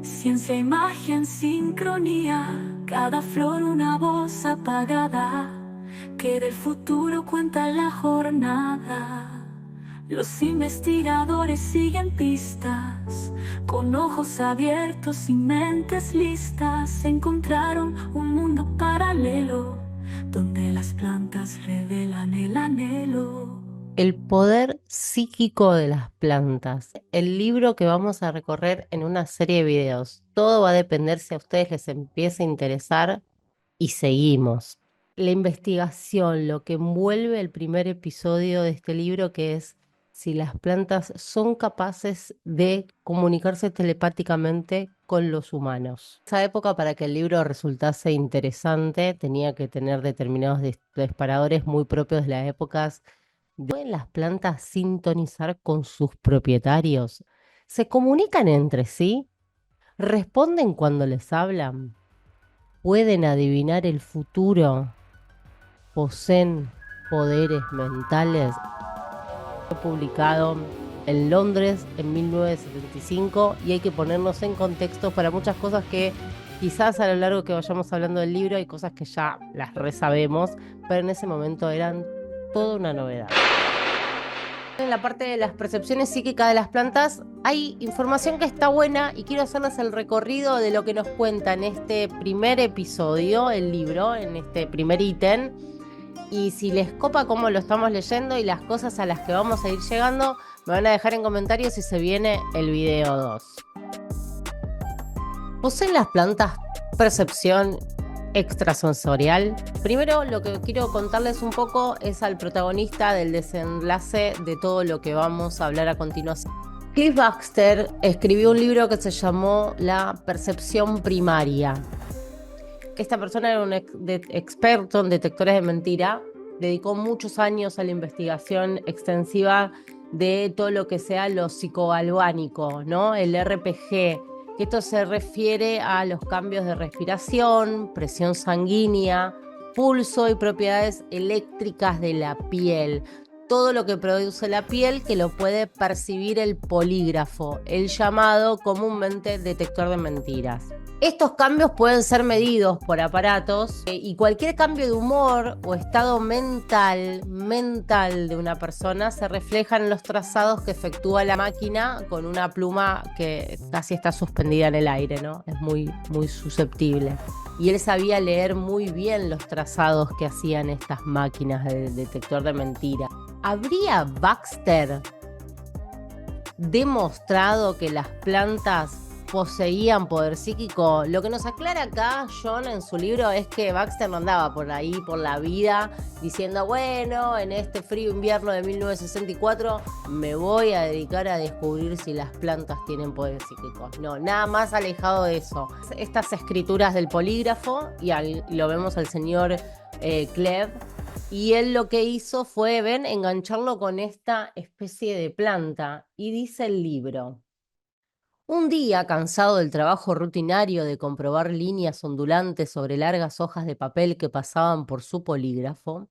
Ciencia y magia en sincronía, cada flor una voz apagada, que del futuro cuenta la jornada. Los investigadores siguen pistas, con ojos abiertos y mentes listas. Encontraron un mundo paralelo, donde las plantas revelan el anhelo. El poder psíquico de las plantas. El libro que vamos a recorrer en una serie de videos. Todo va a depender si a ustedes les empieza a interesar y seguimos. La investigación, lo que envuelve el primer episodio de este libro, que es si las plantas son capaces de comunicarse telepáticamente con los humanos. En esa época, para que el libro resultase interesante, tenía que tener determinados disparadores muy propios de las épocas. ¿Pueden las plantas sintonizar con sus propietarios? ¿Se comunican entre sí? ¿Responden cuando les hablan? ¿Pueden adivinar el futuro? ¿Poseen poderes mentales? Fue publicado en Londres en 1975 y hay que ponernos en contexto para muchas cosas que quizás a lo largo que vayamos hablando del libro hay cosas que ya las resabemos, pero en ese momento eran toda una novedad. En la parte de las percepciones psíquicas de las plantas hay información que está buena y quiero hacerles el recorrido de lo que nos cuenta en este primer episodio, el libro, en este primer ítem. Y si les copa cómo lo estamos leyendo y las cosas a las que vamos a ir llegando, me van a dejar en comentarios si se viene el video 2. ¿Poseen las plantas percepción extrasensorial? Primero, lo que quiero contarles un poco es al protagonista del desenlace de todo lo que vamos a hablar a continuación. Cliff Baxter escribió un libro que se llamó La percepción primaria. Esta persona era un experto en detectores de mentira, dedicó muchos años a la investigación extensiva de todo lo que sea lo psicogalvánico, ¿no? El RPG, que esto se refiere a los cambios de respiración, presión sanguínea, pulso y propiedades eléctricas de la piel. Todo lo que produce la piel que lo puede percibir el polígrafo, el llamado comúnmente detector de mentiras. Estos cambios pueden ser medidos por aparatos y cualquier cambio de humor o estado mental de una persona se refleja en los trazados que efectúa la máquina con una pluma que casi está suspendida en el aire, ¿no? Es muy, muy susceptible. Y él sabía leer muy bien los trazados que hacían estas máquinas de detector de mentiras. ¿Habría Baxter demostrado que las plantas poseían poder psíquico? Lo que nos aclara acá John en su libro es que Baxter no andaba por ahí, por la vida, diciendo, bueno, en este frío invierno de 1964 me voy a dedicar a descubrir si las plantas tienen poder psíquico. No, nada más alejado de eso. Estas escrituras del polígrafo, y lo vemos al señor Cleve, y él lo que hizo fue, engancharlo con esta especie de planta. Y dice el libro: un día, cansado del trabajo rutinario de comprobar líneas ondulantes sobre largas hojas de papel que pasaban por su polígrafo,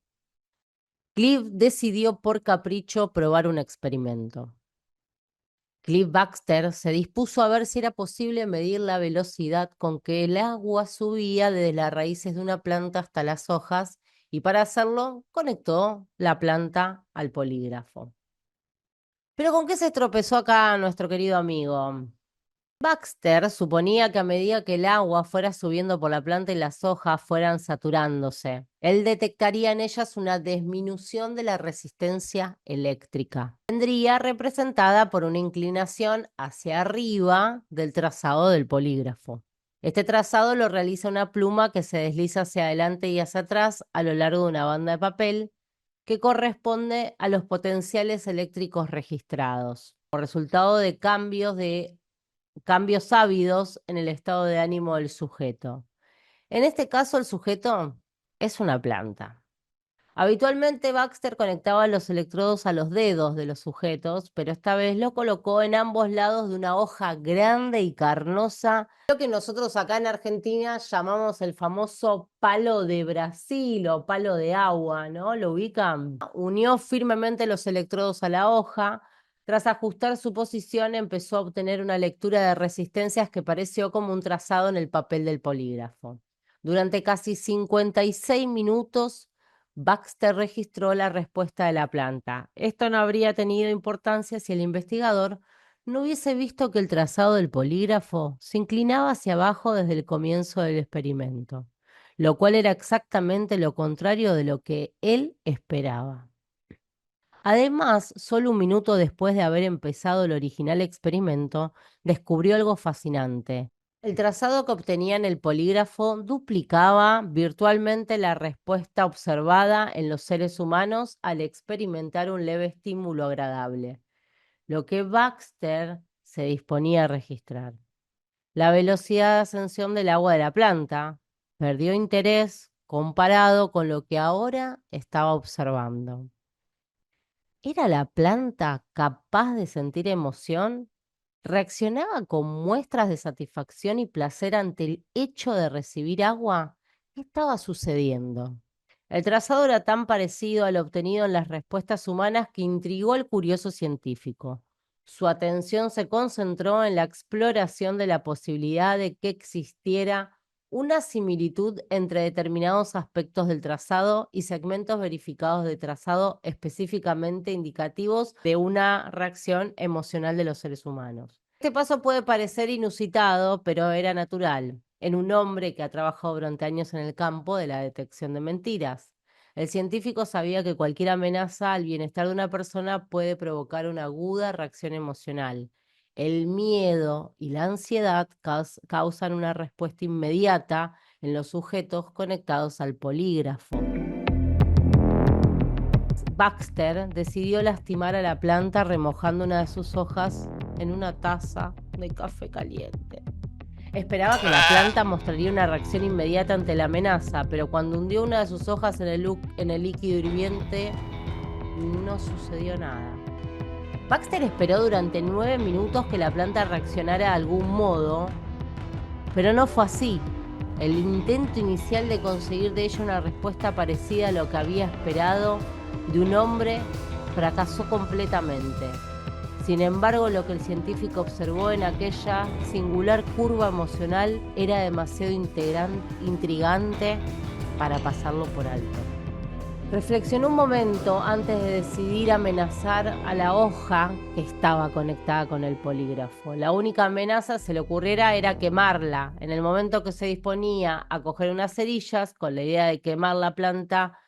Cliff decidió por capricho probar un experimento. Cliff Baxter se dispuso a ver si era posible medir la velocidad con que el agua subía desde las raíces de una planta hasta las hojas, y para hacerlo conectó la planta al polígrafo. ¿Pero con qué se tropezó acá nuestro querido amigo? Baxter suponía que a medida que el agua fuera subiendo por la planta y las hojas fueran saturándose, él detectaría en ellas una disminución de la resistencia eléctrica. Vendría representada por una inclinación hacia arriba del trazado del polígrafo. Este trazado lo realiza una pluma que se desliza hacia adelante y hacia atrás a lo largo de una banda de papel que corresponde a los potenciales eléctricos registrados, por resultado de cambios ávidos en el estado de ánimo del sujeto. En este caso, el sujeto es una planta. Habitualmente Baxter conectaba los electrodos a los dedos de los sujetos, pero esta vez lo colocó en ambos lados de una hoja grande y carnosa, lo que nosotros acá en Argentina llamamos el famoso palo de Brasil o palo de agua, ¿no? ¿Lo ubican? Unió firmemente los electrodos a la hoja, Tras ajustar su posición, empezó a obtener una lectura de resistencias que pareció como un trazado en el papel del polígrafo. Durante casi 56 minutos, Baxter registró la respuesta de la planta. Esto no habría tenido importancia si el investigador no hubiese visto que el trazado del polígrafo se inclinaba hacia abajo desde el comienzo del experimento, lo cual era exactamente lo contrario de lo que él esperaba. Además, solo un minuto después de haber empezado el original experimento, descubrió algo fascinante. El trazado que obtenía en el polígrafo duplicaba virtualmente la respuesta observada en los seres humanos al experimentar un leve estímulo agradable, lo que Baxter se disponía a registrar. La velocidad de ascensión del agua de la planta perdió interés comparado con lo que ahora estaba observando. ¿Era la planta capaz de sentir emoción? ¿Reaccionaba con muestras de satisfacción y placer ante el hecho de recibir agua? ¿Qué estaba sucediendo? El trazado era tan parecido al obtenido en las respuestas humanas que intrigó al curioso científico. Su atención se concentró en la exploración de la posibilidad de que existiera una similitud entre determinados aspectos del trazado y segmentos verificados de trazado específicamente indicativos de una reacción emocional de los seres humanos. Este paso puede parecer inusitado, pero era natural, en un hombre que ha trabajado durante años en el campo de la detección de mentiras. El científico sabía que cualquier amenaza al bienestar de una persona puede provocar una aguda reacción emocional. El miedo y la ansiedad causan una respuesta inmediata en los sujetos conectados al polígrafo. Baxter decidió lastimar a la planta remojando una de sus hojas en una taza de café caliente. Esperaba que la planta mostraría una reacción inmediata ante la amenaza, pero cuando hundió una de sus hojas en el líquido hirviente, no sucedió nada. Baxter esperó durante 9 minutos que la planta reaccionara de algún modo, pero no fue así. El intento inicial de conseguir de ella una respuesta parecida a lo que había esperado de un hombre fracasó completamente. Sin embargo, lo que el científico observó en aquella singular curva emocional era demasiado intrigante para pasarlo por alto. Reflexionó un momento antes de decidir amenazar a la hoja que estaba conectada con el polígrafo. La única amenaza, se le ocurriera, era quemarla. En el momento que se disponía a coger unas cerillas, con la idea de quemar la planta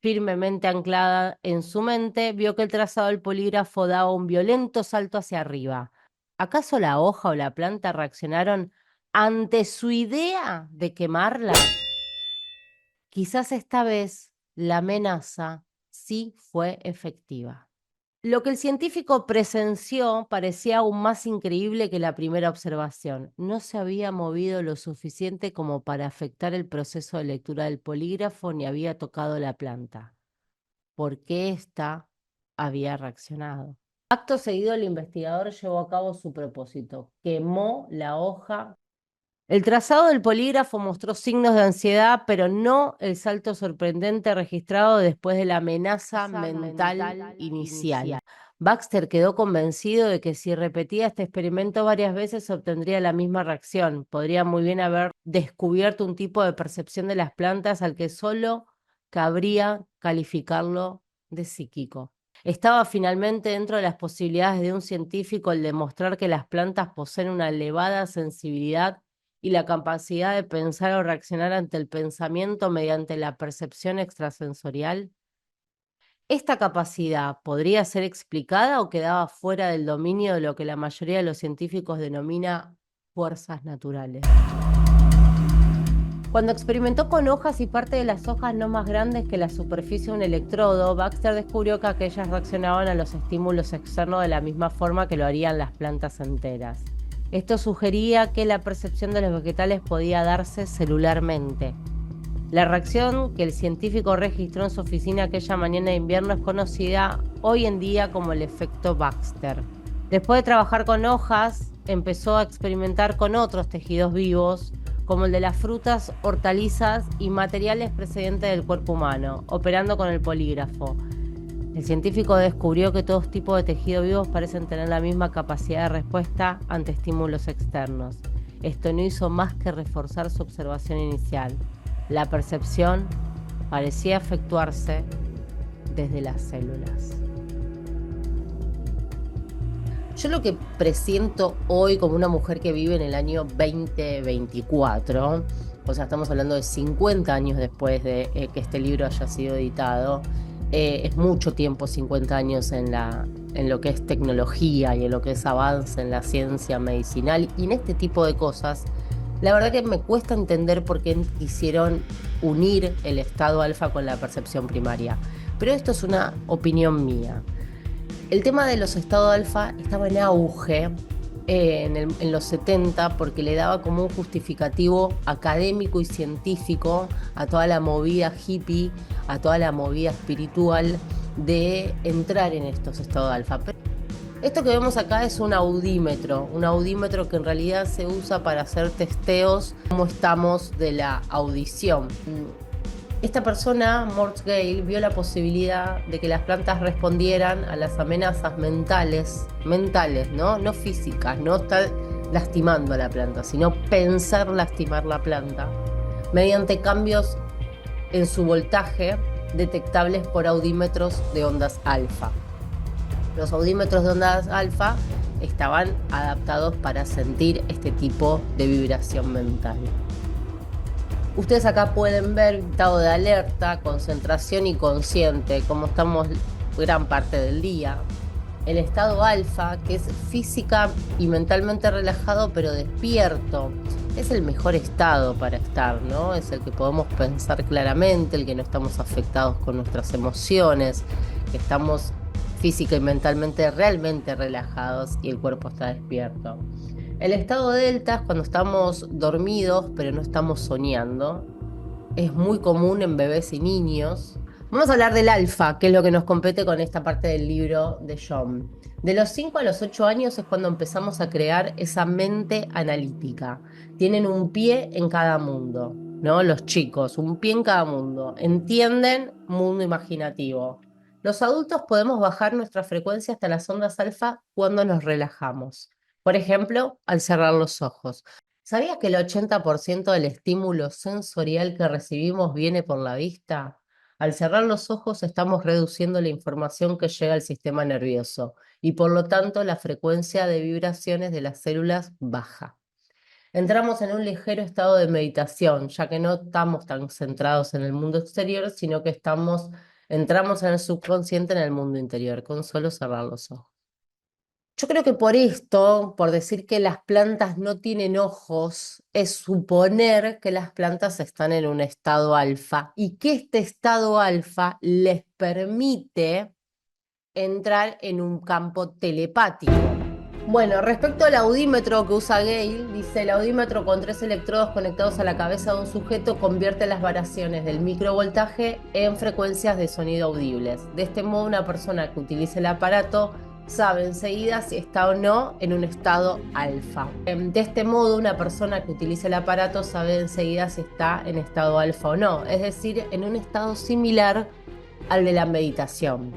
firmemente anclada en su mente, vio que el trazado del polígrafo daba un violento salto hacia arriba. ¿Acaso la hoja o la planta reaccionaron ante su idea de quemarla? Quizás esta vez la amenaza sí fue efectiva. Lo que el científico presenció parecía aún más increíble que la primera observación. No se había movido lo suficiente como para afectar el proceso de lectura del polígrafo ni había tocado la planta. ¿Por qué ésta había reaccionado? Acto seguido, el investigador llevó a cabo su propósito. Quemó la hoja. El trazado del polígrafo mostró signos de ansiedad, pero no el salto sorprendente registrado después de la amenaza mental inicial. Baxter quedó convencido de que si repetía este experimento varias veces obtendría la misma reacción. Podría muy bien haber descubierto un tipo de percepción de las plantas al que solo cabría calificarlo de psíquico. Estaba finalmente dentro de las posibilidades de un científico el demostrar que las plantas poseen una elevada sensibilidad y la capacidad de pensar o reaccionar ante el pensamiento mediante la percepción extrasensorial. ¿Esta capacidad podría ser explicada o quedaba fuera del dominio de lo que la mayoría de los científicos denomina fuerzas naturales? Cuando experimentó con hojas y parte de las hojas no más grandes que la superficie de un electrodo, Baxter descubrió que aquellas reaccionaban a los estímulos externos de la misma forma que lo harían las plantas enteras. Esto sugería que la percepción de los vegetales podía darse celularmente. La reacción que el científico registró en su oficina aquella mañana de invierno es conocida hoy en día como el efecto Baxter. Después de trabajar con hojas, empezó a experimentar con otros tejidos vivos, como el de las frutas, hortalizas y materiales procedentes del cuerpo humano, operando con el polígrafo. El científico descubrió que todos tipos de tejidos vivos parecen tener la misma capacidad de respuesta ante estímulos externos. Esto no hizo más que reforzar su observación inicial. La percepción parecía efectuarse desde las células. Yo lo que presiento hoy como una mujer que vive en el año 2024, o sea, estamos hablando de 50 años después de que este libro haya sido editado, es mucho tiempo, 50 años en lo que es tecnología y en lo que es avance en la ciencia medicinal y en este tipo de cosas. La verdad que me cuesta entender por qué quisieron unir el estado alfa con la percepción primaria. Pero esto es una opinión mía. El tema de los estados alfa estaba en auge en los 70 porque le daba como un justificativo académico y científico a toda la movida hippie, a toda la movida espiritual de entrar en estos estados alfa. Pero esto que vemos acá es un audímetro que en realidad se usa para hacer testeos como estamos de la audición. Esta persona, Mort Gale, vio la posibilidad de que las plantas respondieran a las amenazas mentales, ¿no? No físicas, no estar lastimando a la planta, sino pensar lastimar la planta, mediante cambios en su voltaje detectables por audímetros de ondas alfa. Los audímetros de ondas alfa estaban adaptados para sentir este tipo de vibración mental. Ustedes acá pueden ver estado de alerta, concentración y consciente, como estamos gran parte del día. El estado alfa, que es física y mentalmente relajado pero despierto, es el mejor estado para estar, ¿no? Es el que podemos pensar claramente, el que no estamos afectados con nuestras emociones, que estamos física y mentalmente realmente relajados y el cuerpo está despierto. El estado delta es cuando estamos dormidos pero no estamos soñando. Es muy común en bebés y niños. Vamos a hablar del alfa, que es lo que nos compete con esta parte del libro de John. De los 5 a los 8 años es cuando empezamos a crear esa mente analítica. Tienen un pie en cada mundo, ¿no? Los chicos, un pie en cada mundo. Entienden mundo imaginativo. Los adultos podemos bajar nuestra frecuencia hasta las ondas alfa cuando nos relajamos. Por ejemplo, al cerrar los ojos. ¿Sabías que el 80% del estímulo sensorial que recibimos viene por la vista? Al cerrar los ojos estamos reduciendo la información que llega al sistema nervioso y por lo tanto la frecuencia de vibraciones de las células baja. Entramos en un ligero estado de meditación, ya que no estamos tan centrados en el mundo exterior, sino que entramos en el subconsciente en el mundo interior, con solo cerrar los ojos. Yo creo que por esto, por decir que las plantas no tienen ojos, es suponer que las plantas están en un estado alfa y que este estado alfa les permite entrar en un campo telepático. Bueno, respecto al audímetro que usa Gale, dice: el audímetro con 3 electrodos conectados a la cabeza de un sujeto convierte las variaciones del microvoltaje en frecuencias de sonido audibles. De este modo, una persona que utilice el aparato sabe enseguida si está o no en un estado alfa. De este modo, una persona que utilice el aparato sabe enseguida si está en estado alfa o no, es decir, en un estado similar al de la meditación.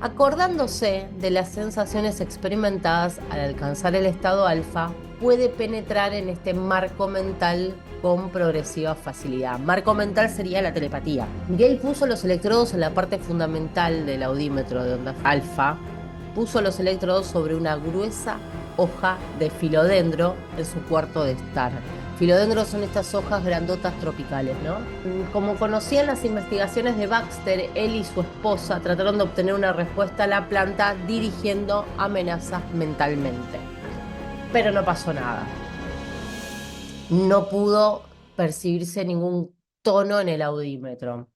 Acordándose de las sensaciones experimentadas al alcanzar el estado alfa, puede penetrar en este marco mental con progresiva facilidad. Marco mental sería la telepatía. Gale puso los electrodos en la parte fundamental del audímetro de ondas alfa, puso los electrodos sobre una gruesa hoja de filodendro en su cuarto de estar. Filodendros son estas hojas grandotas tropicales, ¿no? Como conocían las investigaciones de Baxter, él y su esposa trataron de obtener una respuesta a la planta dirigiendo amenazas mentalmente. Pero no pasó nada. No pudo percibirse ningún tono en el audímetro.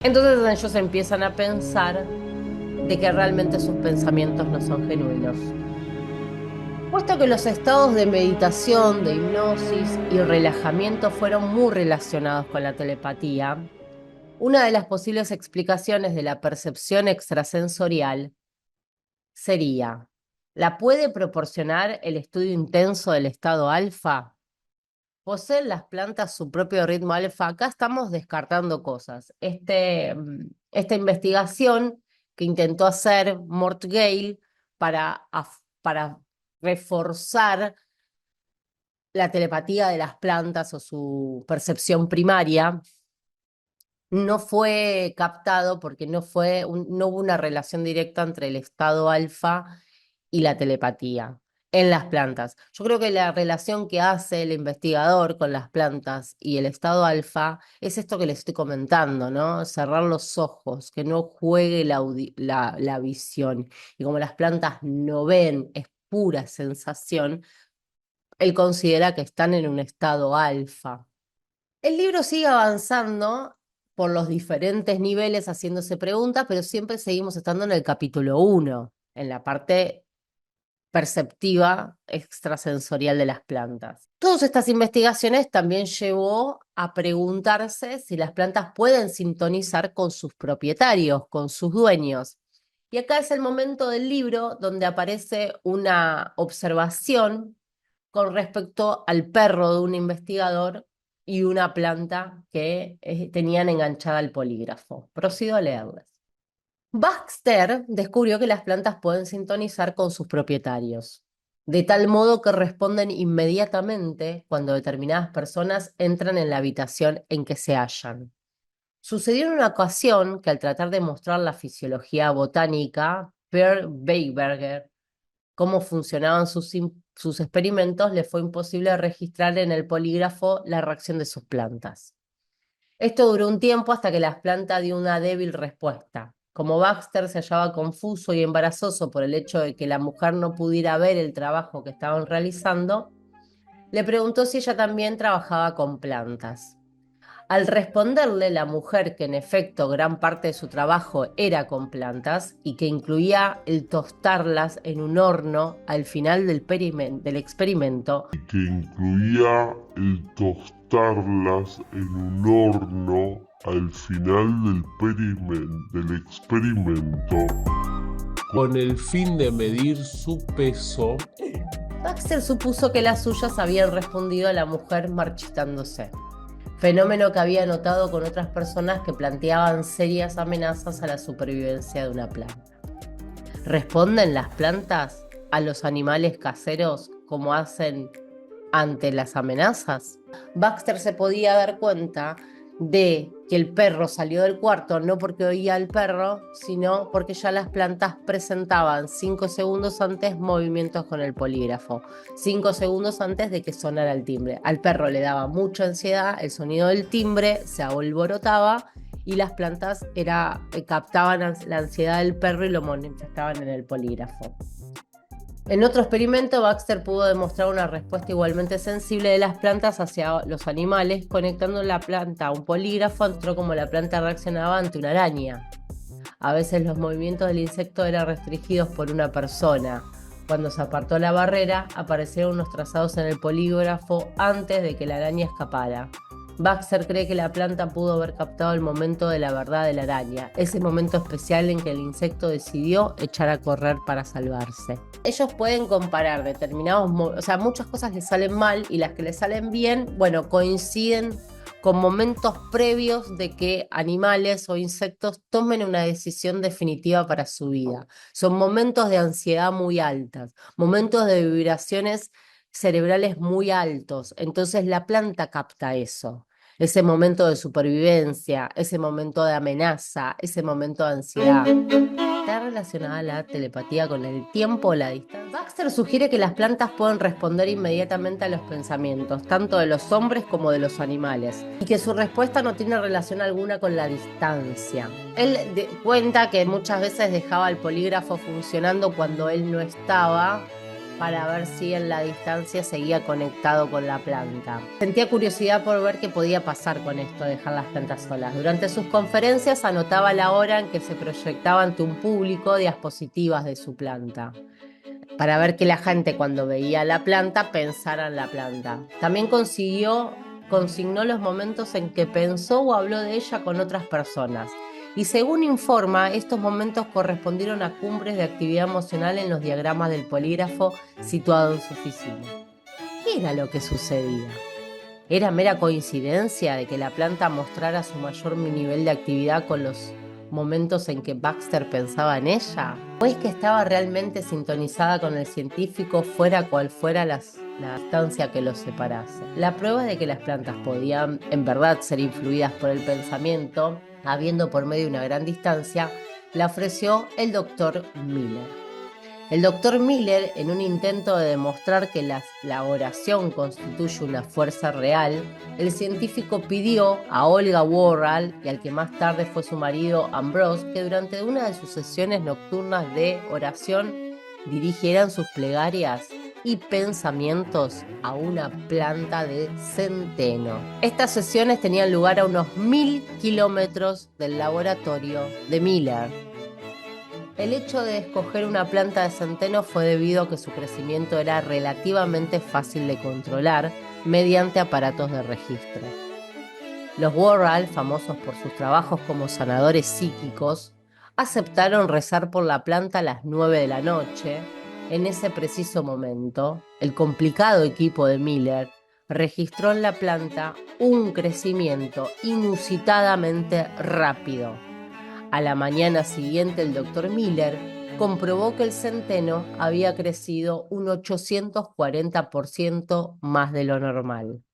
Entonces ellos empiezan a pensar de que realmente sus pensamientos no son genuinos. Puesto que los estados de meditación, de hipnosis y relajamiento fueron muy relacionados con la telepatía, una de las posibles explicaciones de la percepción extrasensorial sería: ¿la puede proporcionar el estudio intenso del estado alfa? ¿Poseen las plantas su propio ritmo alfa? Acá estamos descartando cosas. Esta investigación que intentó hacer Mort Gale para reforzar la telepatía de las plantas o su percepción primaria, no fue captado porque no hubo una relación directa entre el estado alfa y la telepatía en las plantas. Yo creo que la relación que hace el investigador con las plantas y el estado alfa es esto que les estoy comentando, ¿no? Cerrar los ojos, que no juegue la visión. Y como las plantas no ven, es pura sensación, él considera que están en un estado alfa. El libro sigue avanzando por los diferentes niveles haciéndose preguntas, pero siempre seguimos estando en el capítulo 1, en la parte perceptiva extrasensorial de las plantas. Todas estas investigaciones también llevó a preguntarse si las plantas pueden sintonizar con sus propietarios, con sus dueños. Y acá es el momento del libro donde aparece una observación con respecto al perro de un investigador y una planta que tenían enganchada al polígrafo. Procedo a leerles. Baxter descubrió que las plantas pueden sintonizar con sus propietarios, de tal modo que responden inmediatamente cuando determinadas personas entran en la habitación en que se hallan. Sucedió en una ocasión que al tratar de mostrar la fisiología botánica, Per Weiberger, cómo funcionaban sus experimentos, le fue imposible registrar en el polígrafo la reacción de sus plantas. Esto duró un tiempo hasta que la planta dio una débil respuesta. Como Baxter se hallaba confuso y embarazoso por el hecho de que la mujer no pudiera ver el trabajo que estaban realizando, le preguntó si ella también trabajaba con plantas. Al responderle la mujer que en efecto gran parte de su trabajo era con plantas y que incluía el tostarlas en un horno al final del experimento, con el fin de medir su peso, Baxter supuso que las suyas habían respondido a la mujer marchitándose, fenómeno que había notado con otras personas que planteaban serias amenazas a la supervivencia de una planta. ¿Responden las plantas a los animales caseros como hacen ante las amenazas? Baxter se podía dar cuenta de que el perro salió del cuarto no porque oía al perro, sino porque ya las plantas presentaban 5 segundos antes movimientos con el polígrafo, 5 segundos antes de que sonara el timbre. Al perro le daba mucha ansiedad el sonido del timbre, se alborotaba y las plantas captaban la ansiedad del perro y lo manifestaban en el polígrafo. En otro experimento, Baxter pudo demostrar una respuesta igualmente sensible de las plantas hacia los animales, conectando la planta a un polígrafo, mostró cómo la planta reaccionaba ante una araña. A veces los movimientos del insecto eran restringidos por una persona. Cuando se apartó la barrera, aparecieron unos trazados en el polígrafo antes de que la araña escapara. Baxter cree que la planta pudo haber captado el momento de la verdad de la araña, ese momento especial en que el insecto decidió echar a correr para salvarse. Ellos pueden comparar muchas cosas les salen mal y las que les salen bien, coinciden con momentos previos de que animales o insectos tomen una decisión definitiva para su vida. Son momentos de ansiedad muy altas, momentos de vibraciones cerebrales muy altos. Entonces la planta capta eso, ese momento de supervivencia, ese momento de amenaza, ese momento de ansiedad. ¿Está relacionada la telepatía con el tiempo o la distancia? Baxter sugiere que las plantas pueden responder inmediatamente a los pensamientos, tanto de los hombres como de los animales, y que su respuesta no tiene relación alguna con la distancia. Él cuenta que muchas veces dejaba el polígrafo funcionando cuando él no estaba, para ver si en la distancia seguía conectado con la planta. Sentía curiosidad por ver qué podía pasar con esto de dejar las plantas solas. Durante sus conferencias anotaba la hora en que se proyectaba ante un público diapositivas de su planta, para ver que la gente cuando veía la planta pensara en la planta. También consignó los momentos en que pensó o habló de ella con otras personas. Y según informa, estos momentos correspondieron a cumbres de actividad emocional en los diagramas del polígrafo situado en su oficina. ¿Qué era lo que sucedía? ¿Era mera coincidencia de que la planta mostrara su mayor nivel de actividad con los momentos en que Baxter pensaba en ella? ¿O es que estaba realmente sintonizada con el científico fuera cual fuera la distancia que los separase? La prueba de que las plantas podían en verdad ser influidas por el pensamiento, habiendo por medio una gran distancia, la ofreció el doctor Miller. El doctor Miller, en un intento de demostrar que la oración constituye una fuerza real, el científico pidió a Olga Worrall y al que más tarde fue su marido Ambrose que durante una de sus sesiones nocturnas de oración dirigieran sus plegarias y pensamientos a una planta de centeno. Estas sesiones tenían lugar a unos 1000 kilómetros del laboratorio de Miller. El hecho de escoger una planta de centeno fue debido a que su crecimiento era relativamente fácil de controlar mediante aparatos de registro. Los Worrall, famosos por sus trabajos como sanadores psíquicos, aceptaron rezar por la planta a las 9 de la noche. En ese preciso momento, el complicado equipo de Miller registró en la planta un crecimiento inusitadamente rápido. A la mañana siguiente, el doctor Miller comprobó que el centeno había crecido un 840% más de lo normal.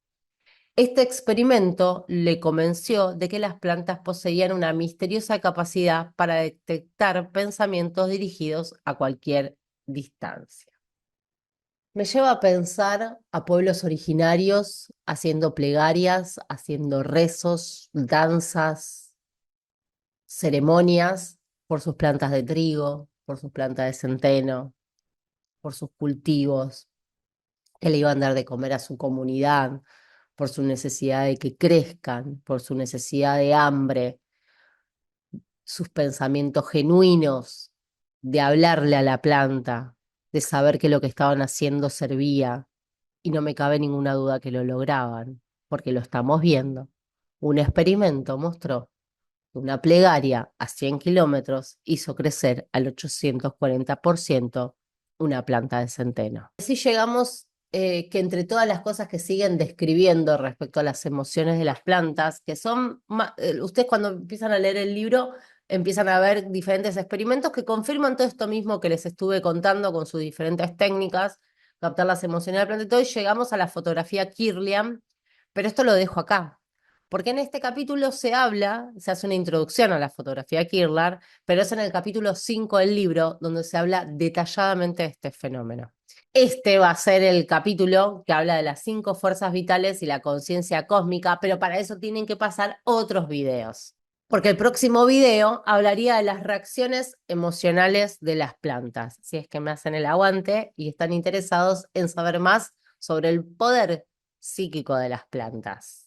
Este experimento le convenció de que las plantas poseían una misteriosa capacidad para detectar pensamientos dirigidos a cualquier distancia. Me lleva a pensar a pueblos originarios haciendo plegarias, haciendo rezos, danzas, ceremonias por sus plantas de trigo, por sus plantas de centeno, por sus cultivos, que le iban a dar de comer a su comunidad, por su necesidad de que crezcan, por su necesidad de hambre, sus pensamientos genuinos de hablarle a la planta, de saber que lo que estaban haciendo servía, y no me cabe ninguna duda que lo lograban, porque lo estamos viendo. Un experimento mostró una plegaria a 100 kilómetros hizo crecer al 840% una planta de centeno. Así llegamos que entre todas las cosas que siguen describiendo respecto a las emociones de las plantas, que son, ustedes cuando empiezan a leer el libro, empiezan a ver diferentes experimentos que confirman todo esto mismo que les estuve contando con sus diferentes técnicas, captar las emociones de la planta y todo, y llegamos a la fotografía Kirlian, pero esto lo dejo acá. Porque en este capítulo se hace una introducción a la fotografía Kirlian, pero es en el capítulo 5 del libro donde se habla detalladamente de este fenómeno. Este va a ser el capítulo que habla de las 5 fuerzas vitales y la conciencia cósmica, pero para eso tienen que pasar otros videos. Porque el próximo video hablaría de las reacciones emocionales de las plantas, si es que me hacen el aguante y están interesados en saber más sobre el poder psíquico de las plantas.